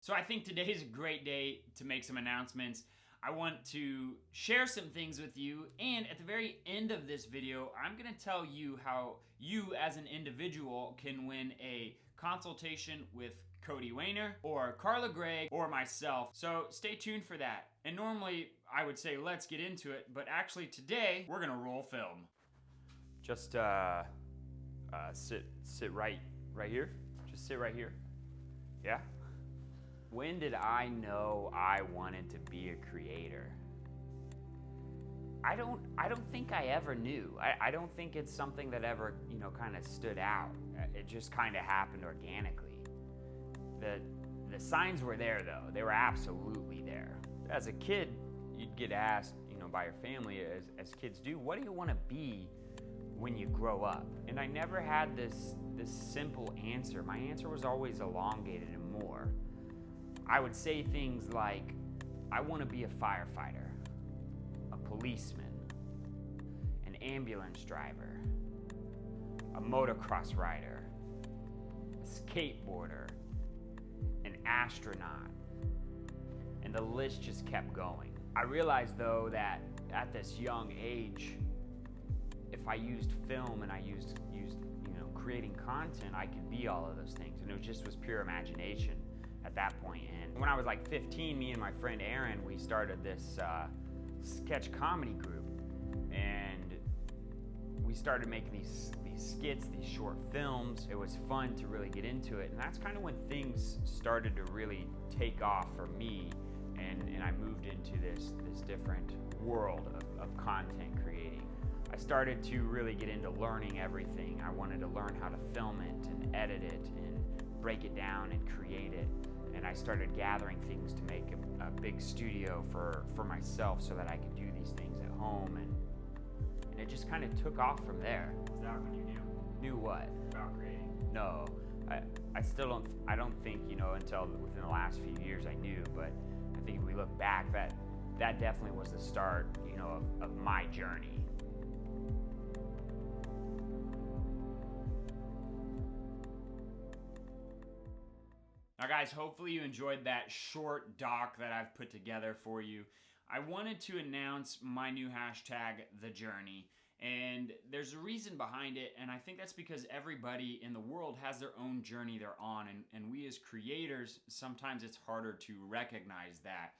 So I think today is a great day to make some announcements. I want to share some things with you, and at the very end of this video, I'm gonna tell you how you as an individual can win a consultation with Cody Wanner or Karla Gregg or myself. So stay tuned for that. And normally I would say let's get into it, but actually today we're gonna roll film. Just sit right here. Just sit right here. Yeah. When did I know I wanted to be a creator? I don't think I ever knew. I don't think it's something that ever, kind of stood out. It just kind of happened organically. The signs were there though. They were absolutely there. As a kid, you'd get asked, by your family, as kids do, what do you want to be when you grow up? And I never had this simple answer. My answer was always elongated and more. I would say things like, I want to be a firefighter, a policeman, an ambulance driver, a motocross rider, a skateboarder, an astronaut, and the list just kept going. I realized though that at this young age, if I used film and I used creating content, I could be all of those things, and it was pure imagination at that point. And when I was like 15, me and my friend Aaron, we started this sketch comedy group, and we started making these skits, these short films. It was fun to really get into it, and that's kind of when things started to really take off for me, and I moved into this different world of content creating. I started to really get into learning everything. I wanted to learn how to film it and edit it and break it down and create it. And I started gathering things to make a big studio for myself so that I could do these things at home. And it just kind of took off from there. Is that when you knew? Knew what? About creating? No, I still don't think, until within the last few years I knew, but I think if we look back, that definitely was the start, of my journey. Now guys, hopefully you enjoyed that short doc that I've put together for you. I wanted to announce my new hashtag, TheJourney, and there's a reason behind it, and I think that's because everybody in the world has their own journey they're on, and we as creators, sometimes it's harder to recognize that.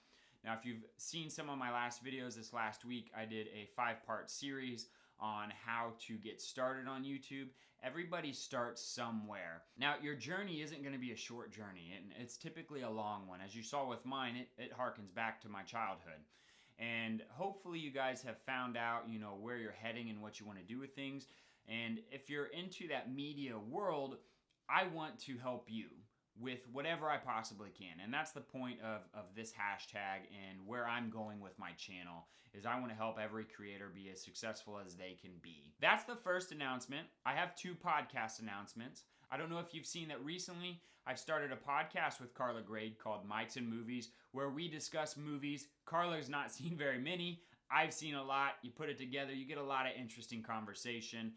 Now if you've seen some of my last videos this last week, I did a 5-part series on how to get started on YouTube. Everybody starts somewhere. Now, your journey isn't gonna be a short journey, and it's typically a long one. As you saw with mine, it harkens back to my childhood. And hopefully you guys have found out, where you're heading and what you wanna do with things. And if you're into that media world, I want to help you with whatever I possibly can. And that's the point of this hashtag and where I'm going with my channel, is I want to help every creator be as successful as they can be. That's the first announcement. I have 2 podcast announcements. I don't know if you've seen that recently. I've started a podcast with Karla Gregg called Mics and Movies, where we discuss movies. Karla's not seen very many. I've seen a lot. You put it together, you get a lot of interesting conversation.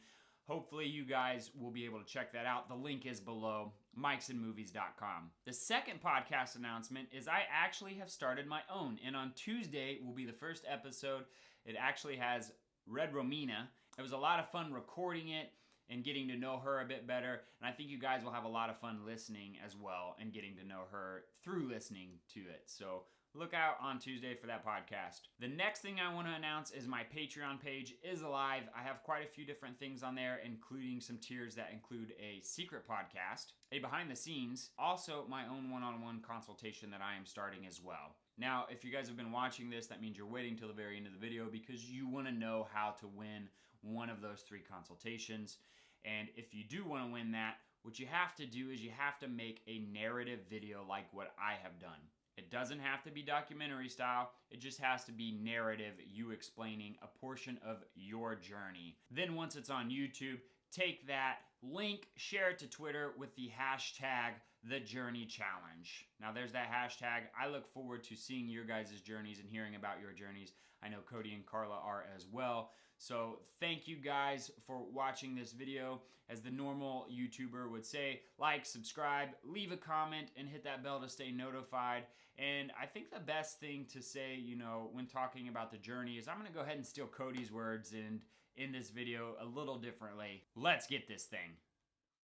Hopefully you guys will be able to check that out. The link is below, micsandmovies.com. The second podcast announcement is I actually have started my own, and on Tuesday will be the first episode. It actually has Red Romina. It was a lot of fun recording it and getting to know her a bit better, and I think you guys will have a lot of fun listening as well and getting to know her through listening to it. So look out on Tuesday for that podcast. The next thing I want to announce is my Patreon page is alive. I have quite a few different things on there, including some tiers that include a secret podcast, a behind the scenes, also my own one-on-one consultation that I am starting as well. Now, if you guys have been watching this, that means you're waiting till the very end of the video because you want to know how to win one of those 3 consultations. And if you do want to win that, what you have to do is you have to make a narrative video like what I have done. It doesn't have to be documentary style, it just has to be narrative, you explaining a portion of your journey. Then once it's on YouTube, take that link, share it to Twitter with the hashtag The Journey Challenge. Now there's that hashtag. I look forward to seeing your guys' journeys and hearing about your journeys. I know Cody and Karla are as well. So thank you guys for watching this video. As the normal YouTuber would say, like, subscribe, leave a comment, and hit that bell to stay notified. And I think the best thing to say, you know, when talking about the journey is I'm gonna go ahead and steal Cody's words and in this video a little differently. Let's get this thing.